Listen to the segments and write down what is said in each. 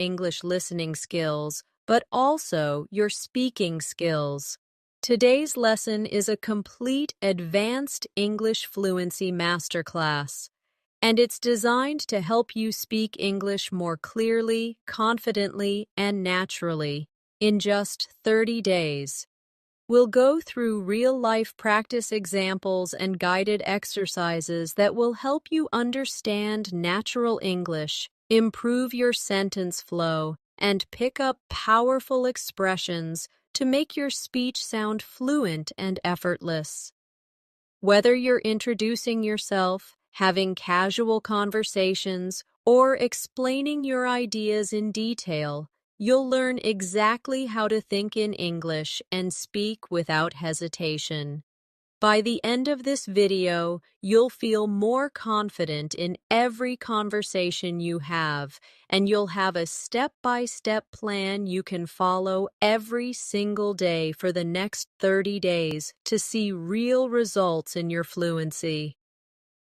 English listening skills, but also your speaking skills. Today's lesson is a complete advanced English fluency masterclass, and it's designed to help you speak English more clearly, confidently, and naturally in just 30 days. We'll go through real-life practice examples and guided exercises that will help you understand natural English, improve your sentence flow, and pick up powerful expressions to make your speech sound fluent and effortless. Whether you're introducing yourself, having casual conversations, or explaining your ideas in detail, you'll learn exactly how to think in English and speak without hesitation. By the end of this video, you'll feel more confident in every conversation you have, and you'll have a step-by-step plan you can follow every single day for the next 30 days to see real results in your fluency.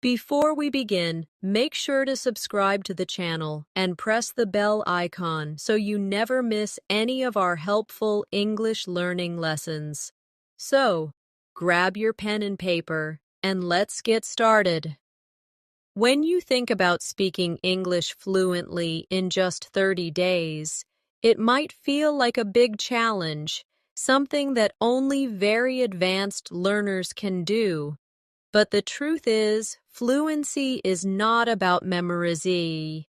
Before we begin, make sure to subscribe to the channel and press the bell icon so you never miss any of our helpful English learning lessons. So, grab your pen and paper, and let's get started. When you think about speaking English fluently in just 30 days, it might feel like a big challenge, something that only very advanced learners can do. But the truth is, fluency is not about memorizing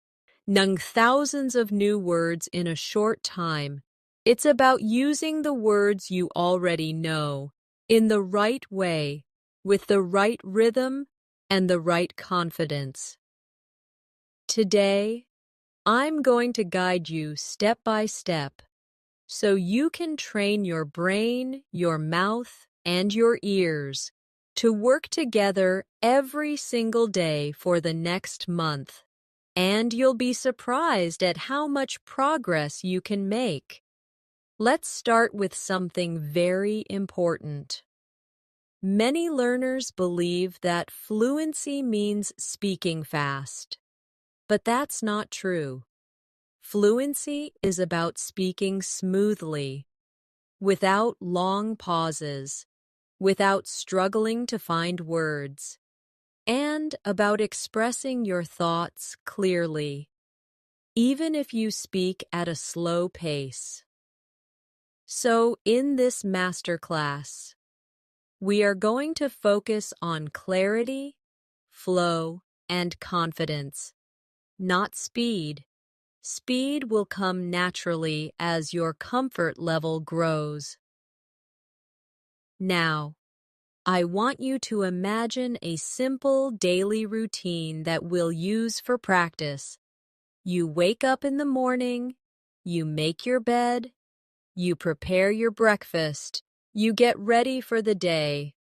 thousands of new words in a short time. It's about using the words you already know in the right way, with the right rhythm and the right confidence. Today, I'm going to guide you step by step so you can train your brain, your mouth, and your ears to work together every single day for the next month, and you'll be surprised at how much progress you can make. Let's start with something very important. Many learners believe that fluency means speaking fast, but that's not true. Fluency is about speaking smoothly, without long pauses, without struggling to find words, and about expressing your thoughts clearly, even if you speak at a slow pace. So, in this masterclass, we are going to focus on clarity, flow, and confidence, not speed. Speed will come naturally as your comfort level grows. Now, I want you to imagine a simple daily routine that we'll use for practice. You wake up in the morning, you make your bed, you prepare your breakfast, you get ready for the day.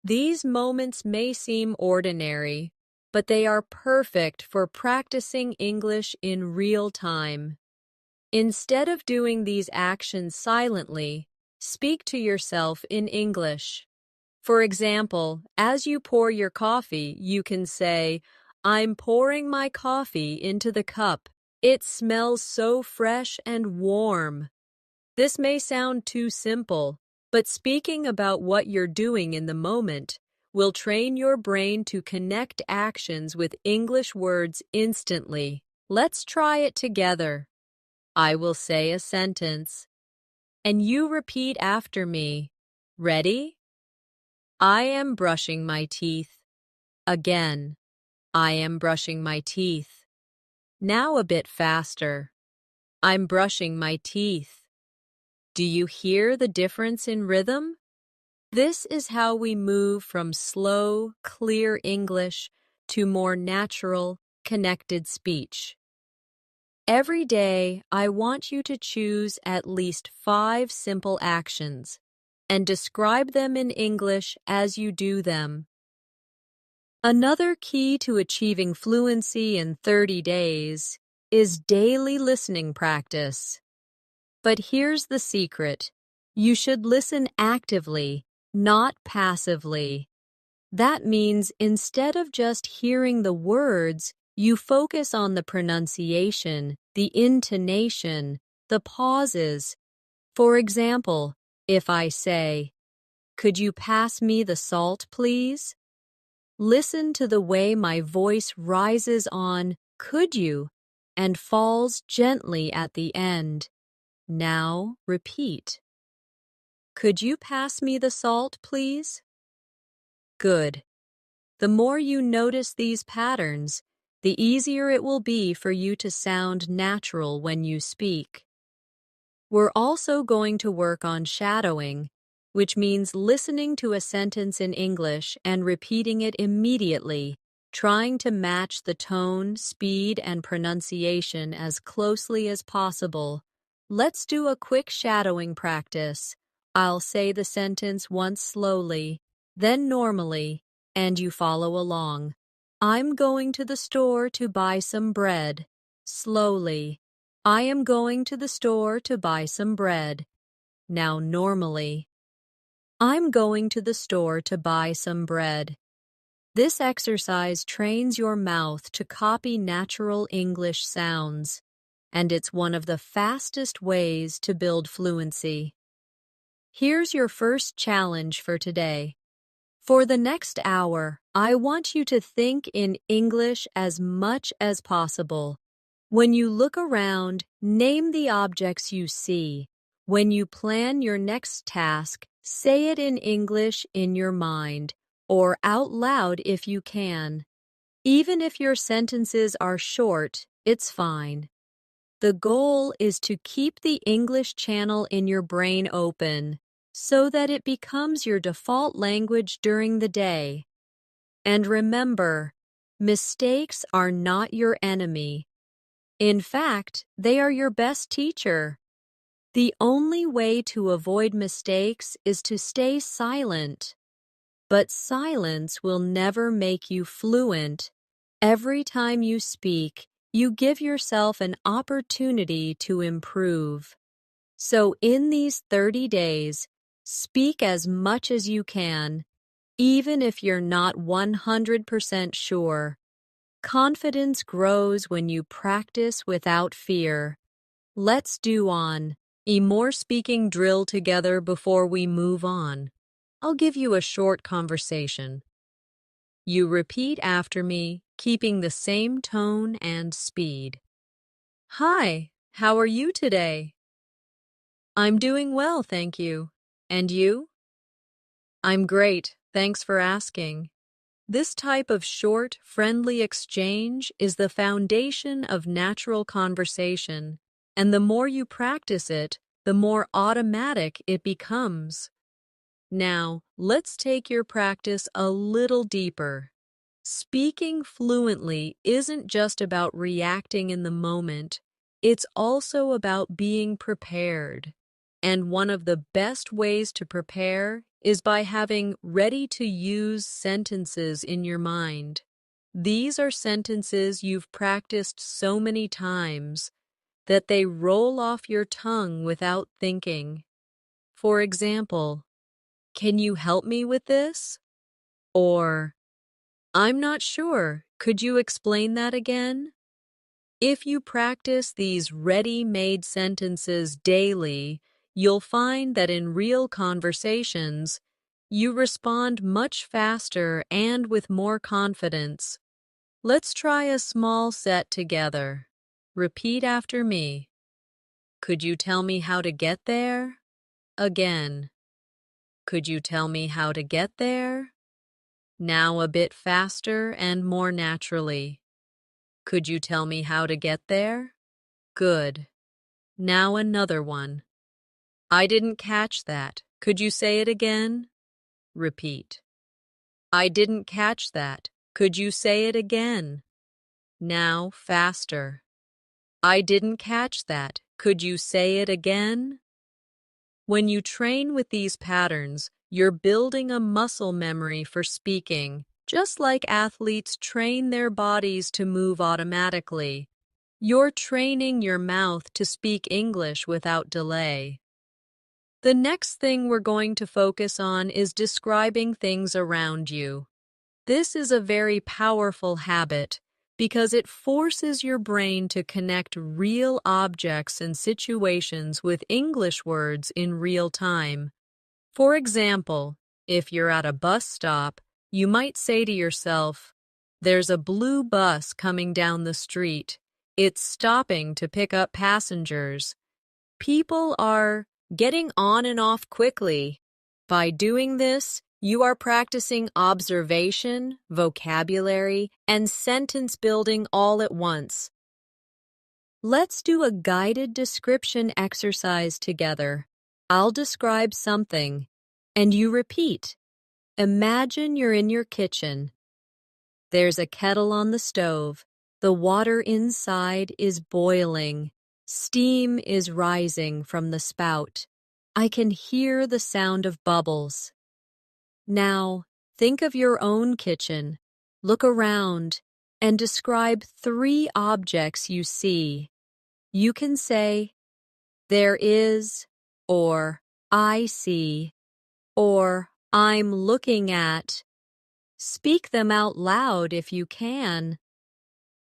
These moments may seem ordinary, but they are perfect for practicing English in real time. Instead of doing these actions silently, speak to yourself in English. For example, as you pour your coffee, you can say, "I'm pouring my coffee into the cup. It smells so fresh and warm." This may sound too simple, but speaking about what you're doing in the moment will train your brain to connect actions with English words instantly. Let's try it together. I will say a sentence, and you repeat after me. Ready? I am brushing my teeth. Again, I am brushing my teeth. Now a bit faster. I'm brushing my teeth. Do you hear the difference in rhythm? This is how we move from slow, clear English to more natural, connected speech. Every day, I want you to choose at least 5 simple actions and describe them in English as you do them. Another key to achieving fluency in 30 days is daily listening practice. But here's the secret. You should listen actively, not passively. That means instead of just hearing the words, you focus on the pronunciation, the intonation, the pauses. For example, if I say, "Could you pass me the salt, please?" Listen to the way my voice rises on "could you" and falls gently at the end. Now repeat. "Could you pass me the salt, please?" Good. The more you notice these patterns, the easier it will be for you to sound natural when you speak. We're also going to work on shadowing, which means listening to a sentence in English and repeating it immediately, trying to match the tone, speed, and pronunciation as closely as possible. Let's do a quick shadowing practice. I'll say the sentence once slowly, then normally, and you follow along. I'm going to the store to buy some bread. Slowly. I am going to the store to buy some bread. Now normally. I'm going to the store to buy some bread. This exercise trains your mouth to copy natural English sounds, and it's one of the fastest ways to build fluency. Here's your first challenge for today. For the next hour, I want you to think in English as much as possible. When you look around, name the objects you see. When you plan your next task, say it in English in your mind, or out loud if you can. Even if your sentences are short, it's fine. The goal is to keep the English channel in your brain open so that it becomes your default language during the day. And remember, mistakes are not your enemy. In fact, they are your best teacher. The only way to avoid mistakes is to stay silent. But silence will never make you fluent. Every time you speak, you give yourself an opportunity to improve. So in these 30 days, speak as much as you can, even if you're not 100% sure. Confidence grows when you practice without fear. Let's do a more speaking drill together before we move on. I'll give you a short conversation. You repeat after me, keeping the same tone and speed. Hi, how are you today? I'm doing well, thank you. And you? I'm great, thanks for asking. This type of short, friendly exchange is the foundation of natural conversation, and the more you practice it, the more automatic it becomes. Now, let's take your practice a little deeper. Speaking fluently isn't just about reacting in the moment, it's also about being prepared. And one of the best ways to prepare is by having ready-to-use sentences in your mind. These are sentences you've practiced so many times that they roll off your tongue without thinking. For example, "Can you help me with this?" Or, "I'm not sure. Could you explain that again?" If you practice these ready-made sentences daily, you'll find that in real conversations, you respond much faster and with more confidence. Let's try a small set together. Repeat after me. Could you tell me how to get there? Again. Could you tell me how to get there? Now a bit faster and more naturally. Could you tell me how to get there? Good. Now another one. I didn't catch that. Could you say it again? Repeat. I didn't catch that. Could you say it again? Now faster. I didn't catch that. Could you say it again? When you train with these patterns, you're building a muscle memory for speaking, just like athletes train their bodies to move automatically. You're training your mouth to speak English without delay. The next thing we're going to focus on is describing things around you. This is a very powerful habit because it forces your brain to connect real objects and situations with English words in real time. For example, if you're at a bus stop, you might say to yourself, "There's a blue bus coming down the street. It's stopping to pick up passengers." People are getting on and off quickly. By doing this, you are practicing observation, vocabulary, and sentence building all at once. Let's do a guided description exercise together. I'll describe something, and you repeat. Imagine you're in your kitchen. There's a kettle on the stove. The water inside is boiling. Steam is rising from the spout. I can hear the sound of bubbles. Now, think of your own kitchen. Look around and describe 3 objects you see. You can say, "There is," or "I see," or "I'm looking at." Speak them out loud if you can.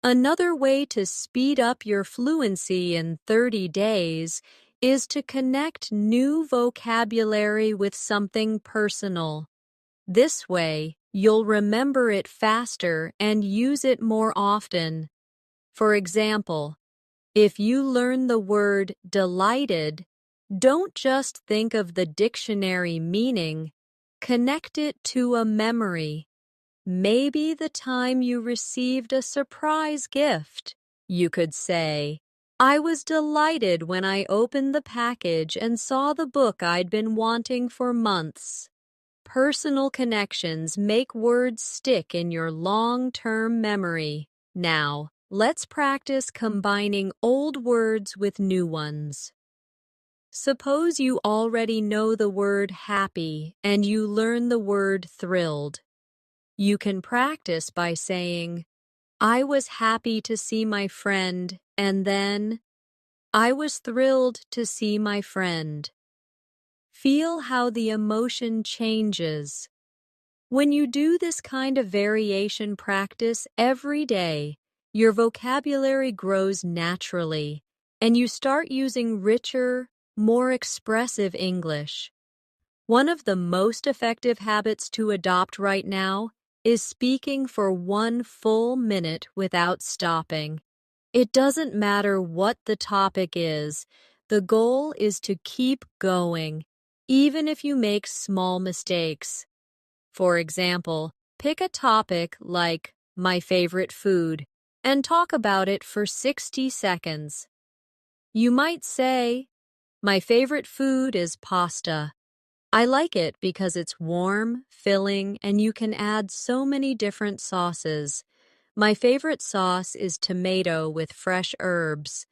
Another way to speed up your fluency in 30 days is to connect new vocabulary with something personal. This way, you'll remember it faster and use it more often. For example, if you learn the word delighted, don't just think of the dictionary meaning, connect it to a memory. Maybe the time you received a surprise gift. You could say, "I was delighted when I opened the package and saw the book I'd been wanting for months." Personal connections make words stick in your long-term memory. Now, let's practice combining old words with new ones. Suppose you already know the word happy and you learn the word thrilled. You can practice by saying, "I was happy to see my friend," and then, "I was thrilled to see my friend." Feel how the emotion changes. When you do this kind of variation practice every day, your vocabulary grows naturally, and you start using richer, more expressive English. One of the most effective habits to adopt right now is speaking for 1 full minute without stopping. It doesn't matter what the topic is, the goal is to keep going, even if you make small mistakes. For example, pick a topic like "my favorite food" and talk about it for 60 seconds. You might say, "My favorite food is pasta. I like it because it's warm, filling, and you can add so many different sauces. My favorite sauce is tomato with fresh herbs.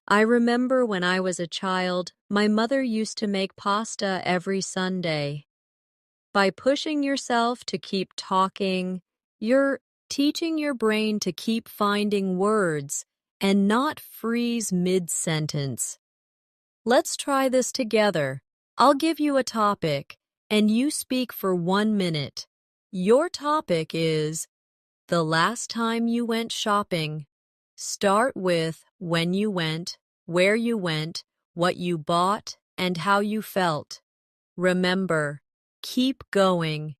I remember when I was a child, my mother used to make pasta every Sunday." By pushing yourself to keep talking, you're teaching your brain to keep finding words and not freeze mid-sentence. Let's try this together. I'll give you a topic, and you speak for 1 minute. Your topic is the last time you went shopping. Start with when you went, where you went, what you bought, and how you felt. Remember, keep going.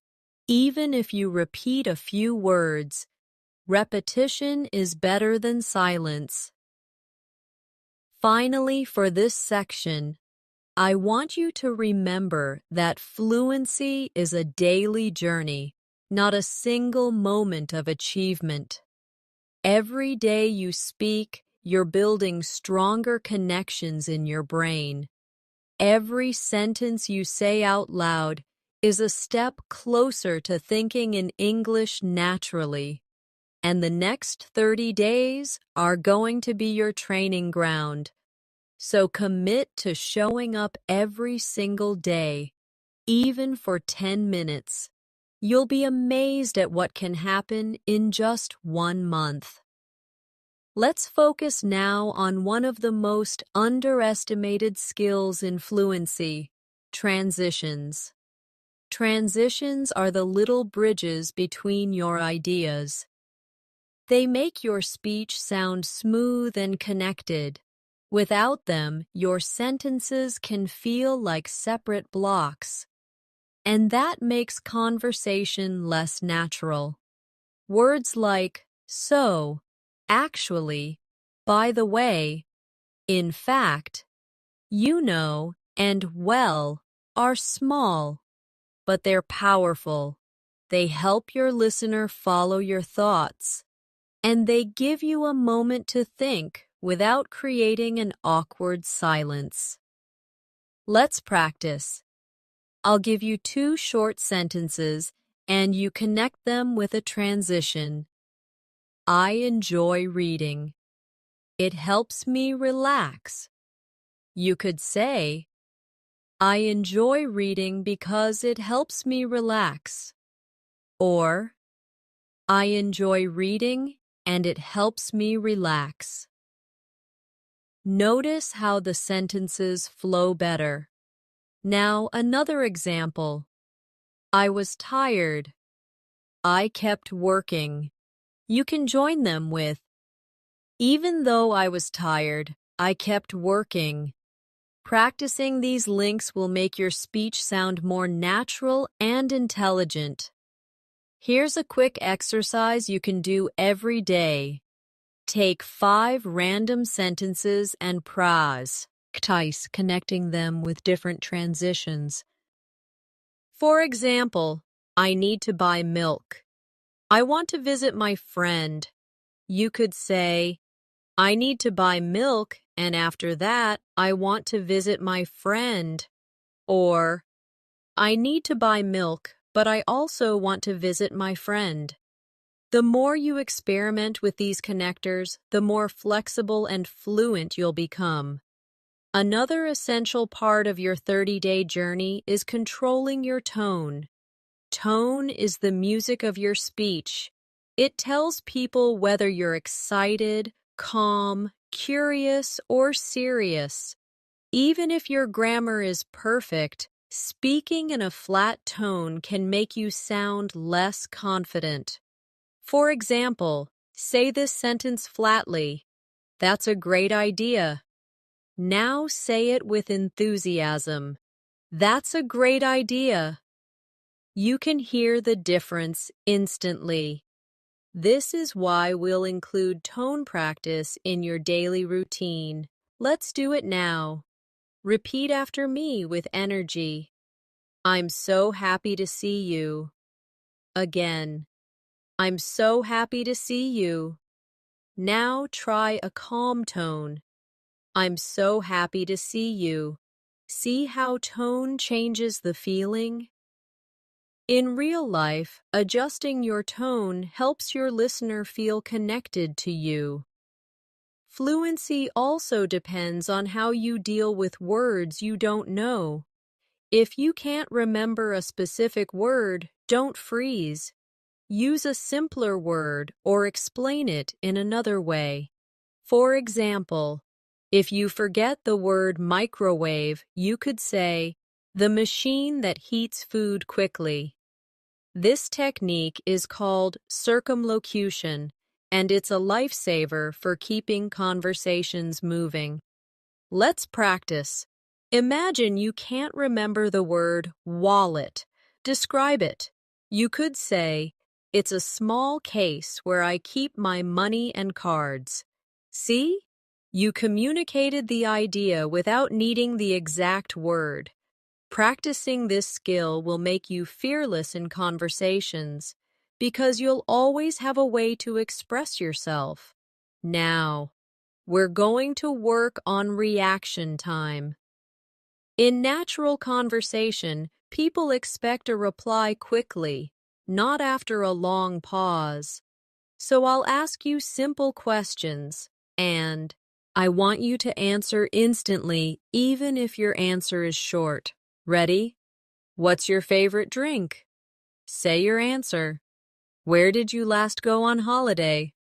Even if you repeat a few words, repetition is better than silence. Finally, for this section, I want you to remember that fluency is a daily journey, not a single moment of achievement. Every day you speak, you're building stronger connections in your brain. Every sentence you say out loud is a step closer to thinking in English naturally. And the next 30 days are going to be your training ground. So commit to showing up every single day, even for 10 minutes. You'll be amazed at what can happen in just 1 month. Let's focus now on one of the most underestimated skills in fluency: transitions. Transitions are the little bridges between your ideas. They make your speech sound smooth and connected. Without them, your sentences can feel like separate blocks, and that makes conversation less natural. Words like so, actually, by the way, in fact, you know, and well are small, but they're powerful. They help your listener follow your thoughts, and they give you a moment to think without creating an awkward silence. Let's practice. I'll give you 2 short sentences, and you connect them with a transition. I enjoy reading. It helps me relax. You could say, I enjoy reading because it helps me relax. Or, I enjoy reading and it helps me relax. Notice how the sentences flow better. Now, another example. I was tired. I kept working. You can join them with, even though I was tired, I kept working. Practicing these links will make your speech sound more natural and intelligent. Here's a quick exercise you can do every day. Take 5 random sentences and practice connecting them with different transitions. For example, I need to buy milk. I want to visit my friend. You could say, I need to buy milk, and after that, I want to visit my friend. Or, I need to buy milk, but I also want to visit my friend. The more you experiment with these connectors, the more flexible and fluent you'll become. Another essential part of your 30-day journey is controlling your tone. Tone is the music of your speech. It tells people whether you're excited, calm, curious, or serious. Even if your grammar is perfect, speaking in a flat tone can make you sound less confident. For example, say this sentence flatly. That's a great idea. Now say it with enthusiasm. That's a great idea. You can hear the difference instantly. This is why we'll include tone practice in your daily routine. Let's do it now. Repeat after me with energy. I'm so happy to see you. Again. I'm so happy to see you. Now try a calm tone. I'm so happy to see you. See how tone changes the feeling? In real life, adjusting your tone helps your listener feel connected to you. Fluency also depends on how you deal with words you don't know. If you can't remember a specific word, don't freeze. Use a simpler word or explain it in another way. For example, if you forget the word microwave, you could say, the machine that heats food quickly. This technique is called circumlocution, and it's a lifesaver for keeping conversations moving. Let's practice. Imagine you can't remember the word wallet. Describe it. You could say, it's a small case where I keep my money and cards. See? You communicated the idea without needing the exact word. Practicing this skill will make you fearless in conversations because you'll always have a way to express yourself. Now, we're going to work on reaction time. In natural conversation, people expect a reply quickly, not after a long pause. So I'll ask you simple questions, and I want you to answer instantly, even if your answer is short. Ready? What's your favorite drink? Say your answer. Where did you last go on holiday?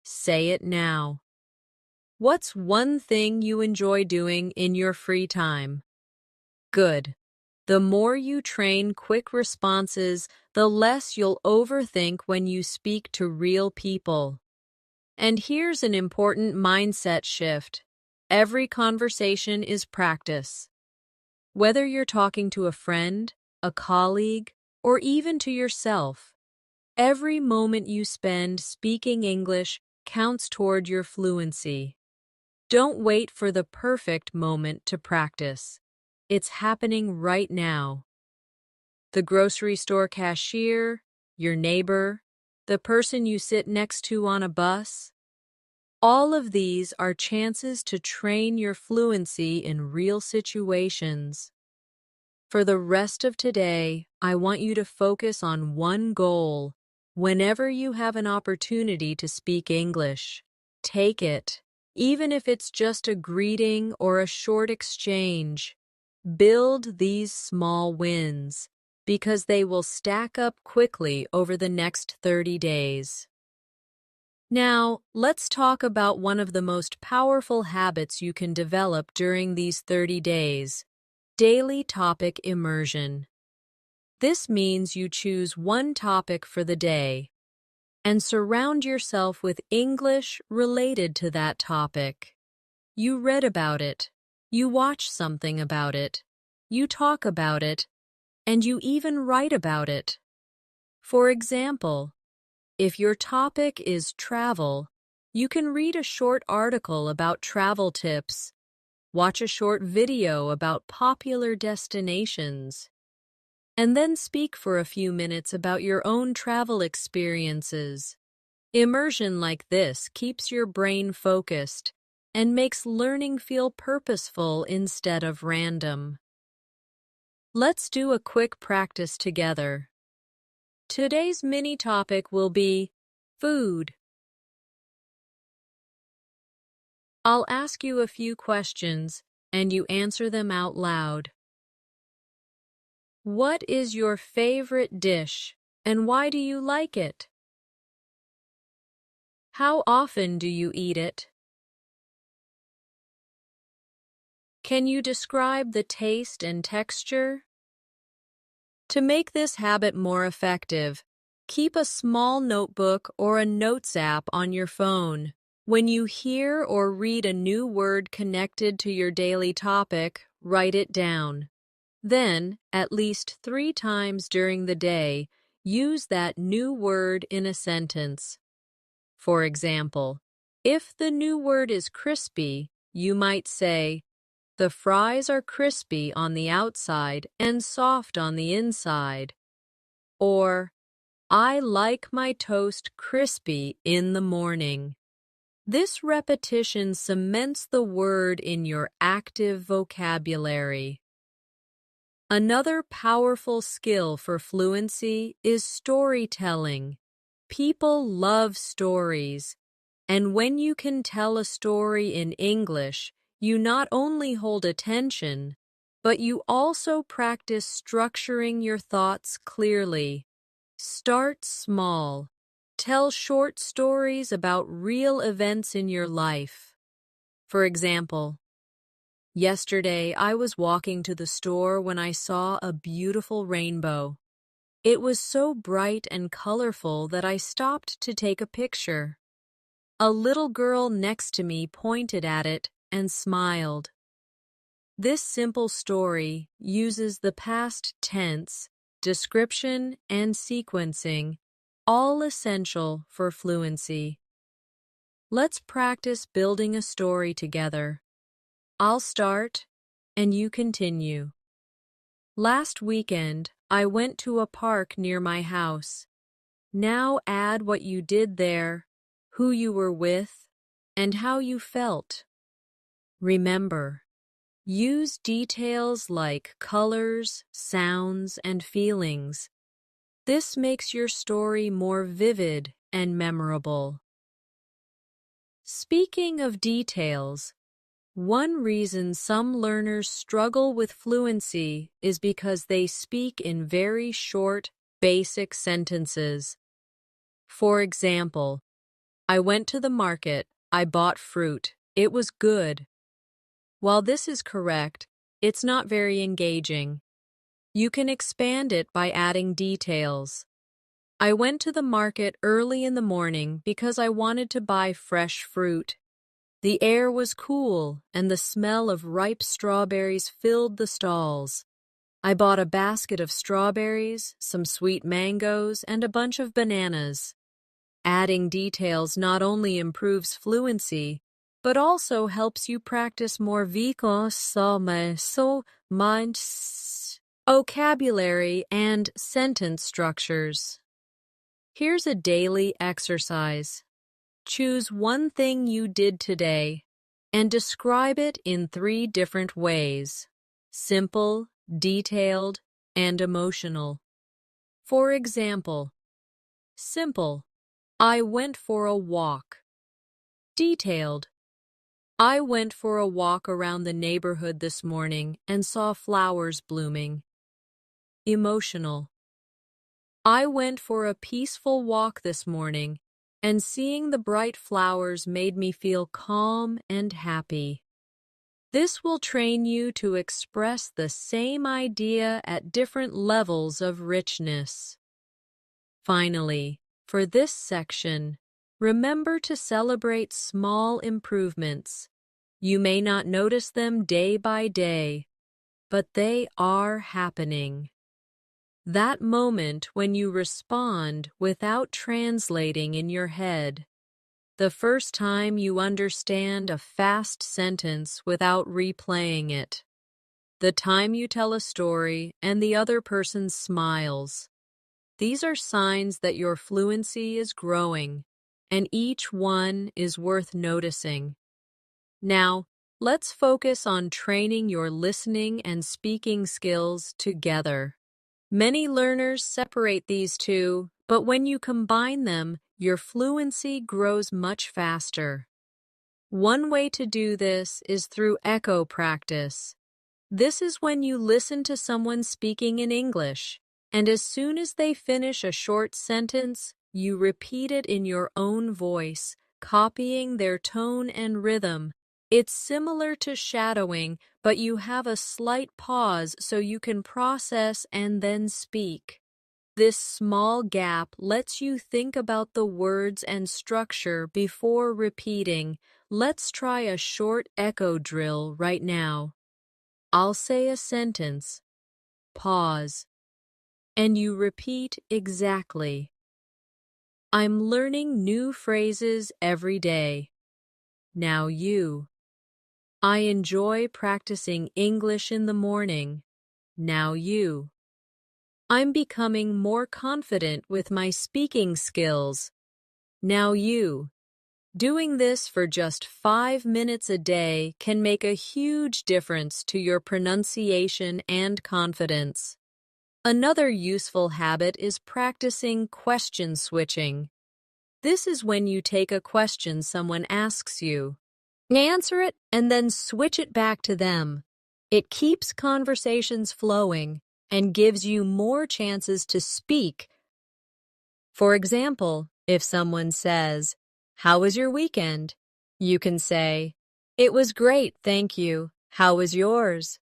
Say it now. What's one thing you enjoy doing in your free time? Good. The more you train quick responses, the less you'll overthink when you speak to real people. And here's an important mindset shift. Every conversation is practice. Whether you're talking to a friend, a colleague, or even to yourself, every moment you spend speaking English counts toward your fluency. Don't wait for the perfect moment to practice. It's happening right now. The grocery store cashier, your neighbor, the person you sit next to on a bus. All of these are chances to train your fluency in real situations. For the rest of today, I want you to focus on one goal. Whenever you have an opportunity to speak English, take it, even if it's just a greeting or a short exchange. Build these small wins, because they will stack up quickly over the next 30 days. Now, let's talk about one of the most powerful habits you can develop during these 30 days: daily topic immersion. This means you choose one topic for the day and surround yourself with English related to that topic. You read about it, you watch something about it, you talk about it, and you even write about it. For example, if your topic is travel, you can read a short article about travel tips, watch a short video about popular destinations, and then speak for a few minutes about your own travel experiences. Immersion like this keeps your brain focused and makes learning feel purposeful instead of random. Let's do a quick practice together. Today's mini topic will be food. I'll ask you a few questions, and you answer them out loud. What is your favorite dish, and why do you like it? How often do you eat it? Can you describe the taste and texture? To make this habit more effective, keep a small notebook or a notes app on your phone. When you hear or read a new word connected to your daily topic, write it down. Then, at least 3 times during the day, use that new word in a sentence. For example, if the new word is crispy, you might say, "The fries are crispy on the outside and soft on the inside." Or, "I like my toast crispy in the morning." This repetition cements the word in your active vocabulary. Another powerful skill for fluency is storytelling. People love stories, and when you can tell a story in English, you not only hold attention, but you also practice structuring your thoughts clearly. Start small. Tell short stories about real events in your life. For example, yesterday I was walking to the store when I saw a beautiful rainbow. It was so bright and colorful that I stopped to take a picture. A little girl next to me pointed at it and smiled. This simple story uses the past tense, description, and sequencing, all essential for fluency. Let's practice building a story together. I'll start, and you continue. Last weekend, I went to a park near my house. Now add what you did there, who you were with, and how you felt. Remember, use details like colors, sounds, and feelings. This makes your story more vivid and memorable. Speaking of details, one reason some learners struggle with fluency is because they speak in very short, basic sentences. For example, "I went to the market, I bought fruit, it was good." While this is correct, it's not very engaging. You can expand it by adding details. I went to the market early in the morning because I wanted to buy fresh fruit. The air was cool, and the smell of ripe strawberries filled the stalls. I bought a basket of strawberries, some sweet mangoes, and a bunch of bananas. Adding details not only improves fluency, but also helps you practice more vocabulary and sentence structures. Here's a daily exercise. Choose one thing you did today and describe it in 3 different ways: simple, detailed, and emotional. For example, simple, I went for a walk. Detailed, I went for a walk around the neighborhood this morning and saw flowers blooming. Emotional, I went for a peaceful walk this morning, and seeing the bright flowers made me feel calm and happy. This will train you to express the same idea at different levels of richness. Finally, for this section, remember to celebrate small improvements. You may not notice them day by day, but they are happening. That moment when you respond without translating in your head. The first time you understand a fast sentence without replaying it. The time you tell a story and the other person smiles. These are signs that your fluency is growing, and each one is worth noticing. Now, let's focus on training your listening and speaking skills together. Many learners separate these two, but when you combine them, your fluency grows much faster. One way to do this is through echo practice. This is when you listen to someone speaking in English, and as soon as they finish a short sentence, you repeat it in your own voice, copying their tone and rhythm. It's similar to shadowing, but you have a slight pause so you can process and then speak. This small gap lets you think about the words and structure before repeating. Let's try a short echo drill right now. I'll say a sentence, pause, and you repeat exactly. I'm learning new phrases every day. Now you. I enjoy practicing English in the morning. Now you. I'm becoming more confident with my speaking skills. Now you. Doing this for just 5 minutes a day can make a huge difference to your pronunciation and confidence. Another useful habit is practicing question switching. This is when you take a question someone asks you, answer it, and then switch it back to them. It keeps conversations flowing and gives you more chances to speak. For example, if someone says, "How was your weekend?" you can say, "It was great, thank you. How was yours?"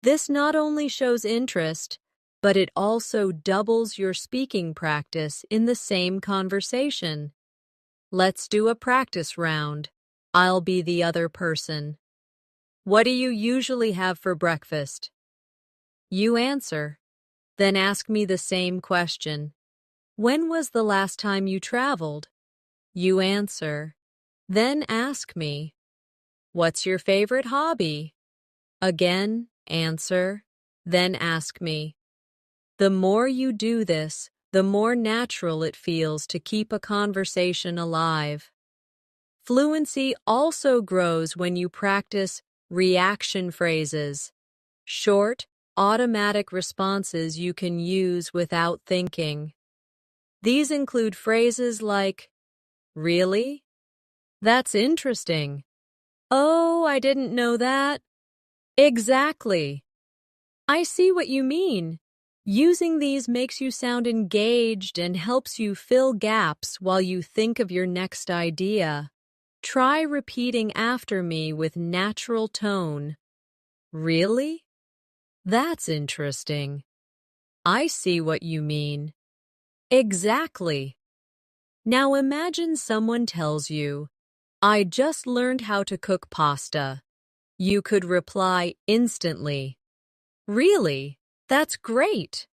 This not only shows interest, but it also doubles your speaking practice in the same conversation. Let's do a practice round. I'll be the other person. What do you usually have for breakfast? You answer. Then ask me the same question. When was the last time you traveled? You answer. Then ask me. What's your favorite hobby? Again, answer. Then ask me. The more you do this, the more natural it feels to keep a conversation alive. Fluency also grows when you practice reaction phrases, short, automatic responses you can use without thinking. These include phrases like, "Really? That's interesting. Oh, I didn't know that." Exactly. I see what you mean. Using these makes you sound engaged and helps you fill gaps while you think of your next idea. Try repeating after me with natural tone. Really? That's interesting. I see what you mean. Exactly. Now imagine someone tells you, I just learned how to cook pasta. You could reply instantly, really? That's great.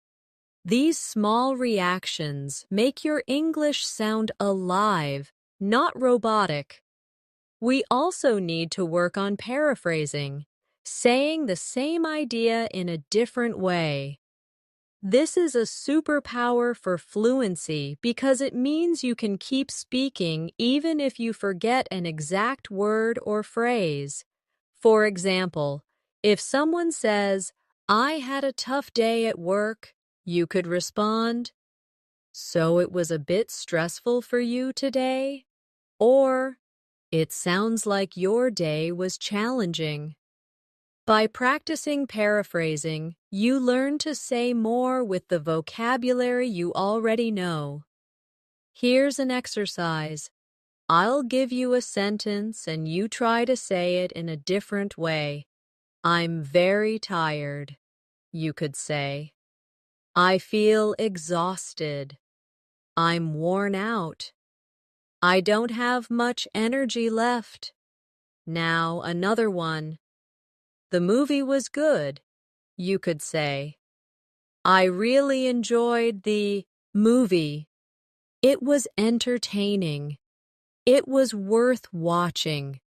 These small reactions make your English sound alive, not robotic. We also need to work on paraphrasing, saying the same idea in a different way. This is a superpower for fluency because it means you can keep speaking even if you forget an exact word or phrase. For example, if someone says, I had a tough day at work, you could respond, so it was a bit stressful for you today? Or, it sounds like your day was challenging. By practicing paraphrasing, you learn to say more with the vocabulary you already know. Here's an exercise. I'll give you a sentence and you try to say it in a different way. I'm very tired, you could say. I feel exhausted. I'm worn out. I don't have much energy left. Now another one. The movie was good, you could say. I really enjoyed the movie. It was entertaining. It was worth watching.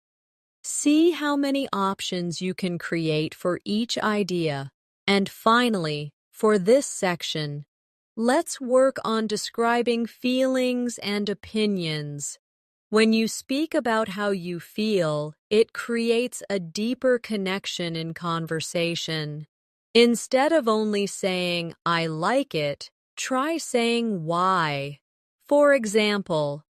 See how many options you can create for each idea. And finally, for this section, let's work on describing feelings and opinions. When you speak about how you feel, it creates a deeper connection in conversation. Instead of only saying, I like it, try saying why. For example,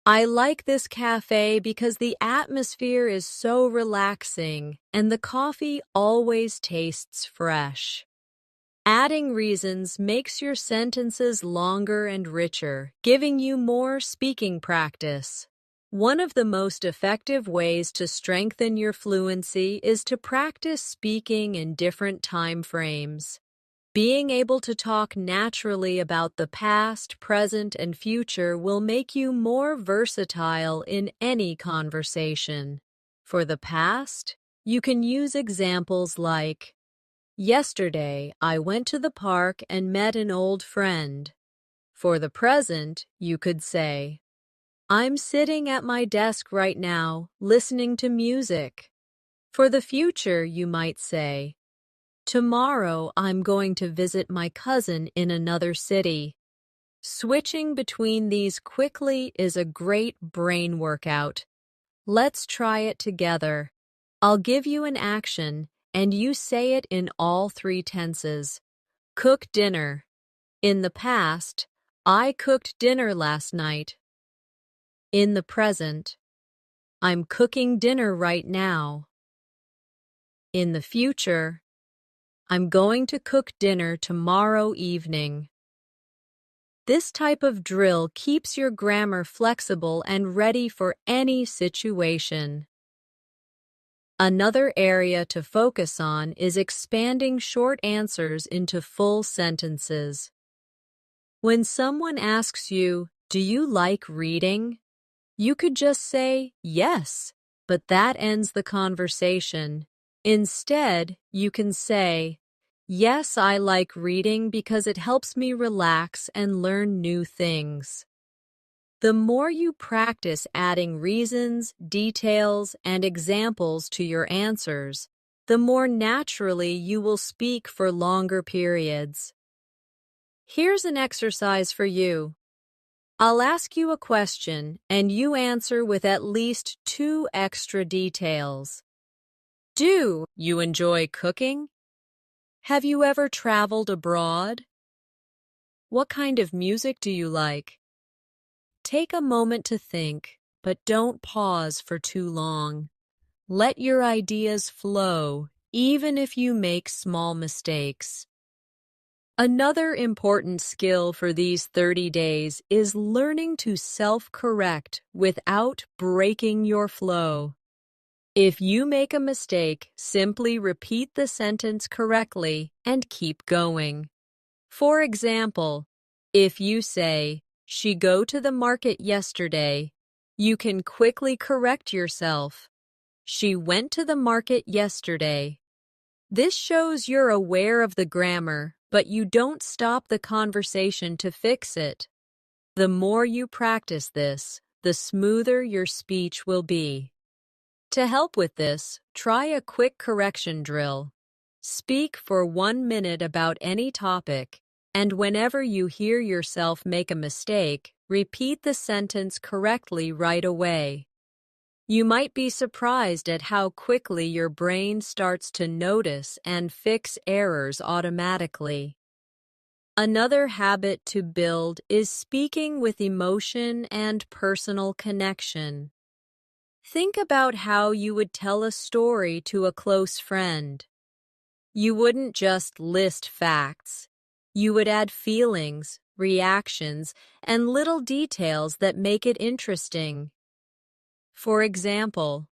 I like this cafe because the atmosphere is so relaxing and the coffee always tastes fresh. Adding reasons makes your sentences longer and richer, giving you more speaking practice. One of the most effective ways to strengthen your fluency is to practice speaking in different time frames. Being able to talk naturally about the past, present, and future will make you more versatile in any conversation. For the past, you can use examples like, yesterday, I went to the park and met an old friend. For the present, you could say, I'm sitting at my desk right now, listening to music. For the future, you might say, tomorrow, I'm going to visit my cousin in another city. Switching between these quickly is a great brain workout. Let's try it together. I'll give you an action, and you say it in all three tenses. Cook dinner. In the past, I cooked dinner last night. In the present, I'm cooking dinner right now. In the future, I'm going to cook dinner tomorrow evening. This type of drill keeps your grammar flexible and ready for any situation. Another area to focus on is expanding short answers into full sentences. When someone asks you, do you like reading? You could just say, yes, but that ends the conversation. Instead, you can say, yes, I like reading because it helps me relax and learn new things. The more you practice adding reasons, details, and examples to your answers, the more naturally you will speak for longer periods. Here's an exercise for you. I'll ask you a question and you answer with at least 2 extra details. Do you enjoy cooking? Have you ever traveled abroad? What kind of music do you like? Take a moment to think, but don't pause for too long. Let your ideas flow, even if you make small mistakes. Another important skill for these 30 days is learning to self-correct without breaking your flow. If you make a mistake, simply repeat the sentence correctly and keep going. For example, If you say, "She go to the market yesterday," you can quickly correct yourself. "She went to the market yesterday." This shows you're aware of the grammar, but you don't stop the conversation to fix it. The more you practice this, the smoother your speech will be. To help with this, try a quick correction drill. Speak for 1 minute about any topic, and whenever you hear yourself make a mistake, repeat the sentence correctly right away. You might be surprised at how quickly your brain starts to notice and fix errors automatically. Another habit to build is speaking with emotion and personal connection. Think about how you would tell a story to a close friend. You wouldn't just list facts. You would add feelings, reactions, and little details that make it interesting. For example,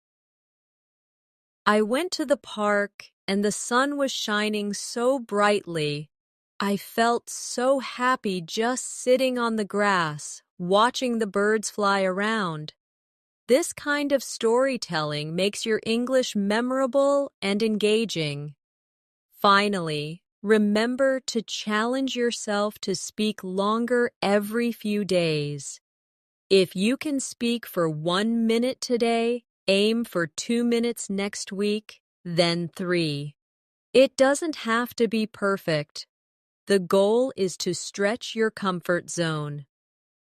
"I went to the park and the sun was shining so brightly. I felt so happy just sitting on the grass, watching the birds fly around." This kind of storytelling makes your English memorable and engaging. Finally, remember to challenge yourself to speak longer every few days. If you can speak for 1 minute today, aim for 2 minutes next week, then 3. It doesn't have to be perfect. The goal is to stretch your comfort zone.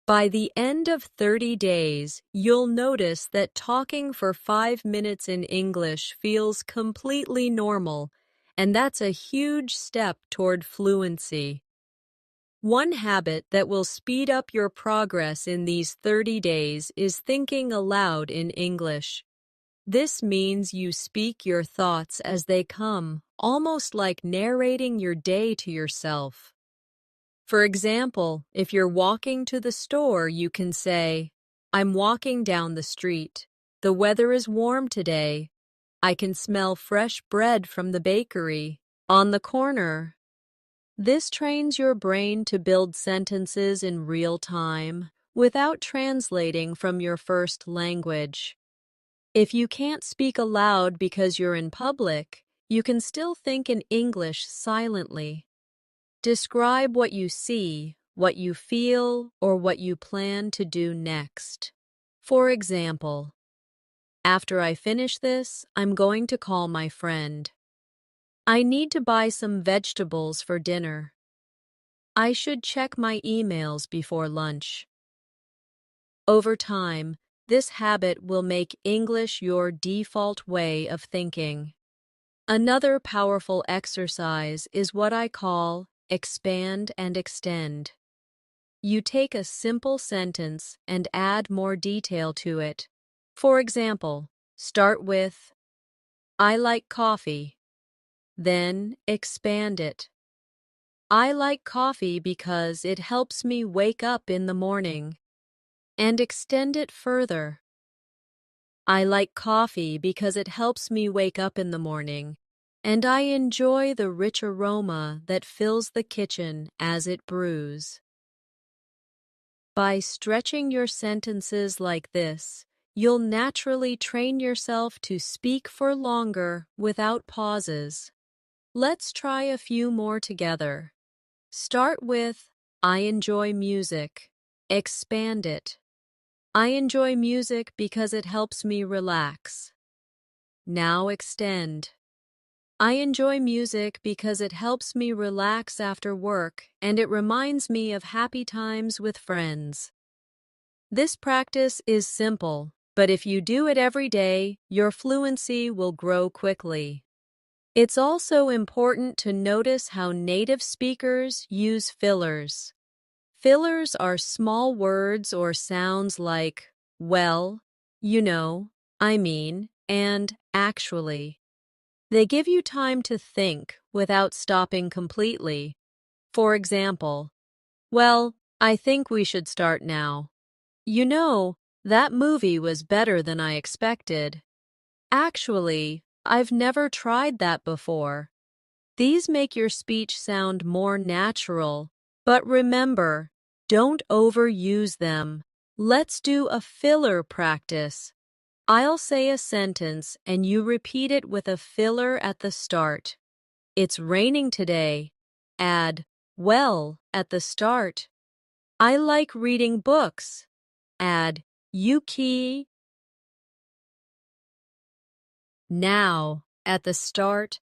By the end of 30 days, you'll notice that talking for 5 minutes in English feels completely normal, and that's a huge step toward fluency. One habit that will speed up your progress in these 30 days is thinking aloud in English. This means you speak your thoughts as they come, almost like narrating your day to yourself. For example, if you're walking to the store, you can say, "I'm walking down the street. The weather is warm today. I can smell fresh bread from the bakery on the corner." This trains your brain to build sentences in real time without translating from your first language. If you can't speak aloud because you're in public, you can still think in English silently. Describe what you see, what you feel, or what you plan to do next. For example, "After I finish this, I'm going to call my friend. I need to buy some vegetables for dinner. I should check my emails before lunch." Over time, this habit will make English your default way of thinking. Another powerful exercise is what I call expand and extend. You take a simple sentence and add more detail to it. For example, start with, "I like coffee." Then expand it. "I like coffee because it helps me wake up in the morning." And extend it further. "I like coffee because it helps me wake up in the morning, and I enjoy the rich aroma that fills the kitchen as it brews." By stretching your sentences like this, you'll naturally train yourself to speak for longer without pauses. Let's try a few more together. Start with, "I enjoy music." Expand it. "I enjoy music because it helps me relax." Now extend. "I enjoy music because it helps me relax after work and it reminds me of happy times with friends." This practice is simple, but if you do it every day, your fluency will grow quickly. It's also important to notice how native speakers use fillers. Fillers are small words or sounds like, "well," "you know," "I mean," and "actually." They give you time to think without stopping completely. For example, "Well, I think we should start now." "You know, that movie was better than I expected." "Actually, I've never tried that before." These make your speech sound more natural. But remember, Don't overuse them. Let's do a filler practice. I'll say a sentence and you repeat it with a filler at the start. It's raining today. Add well at the start. I like reading books. Add Yuki. Now at the start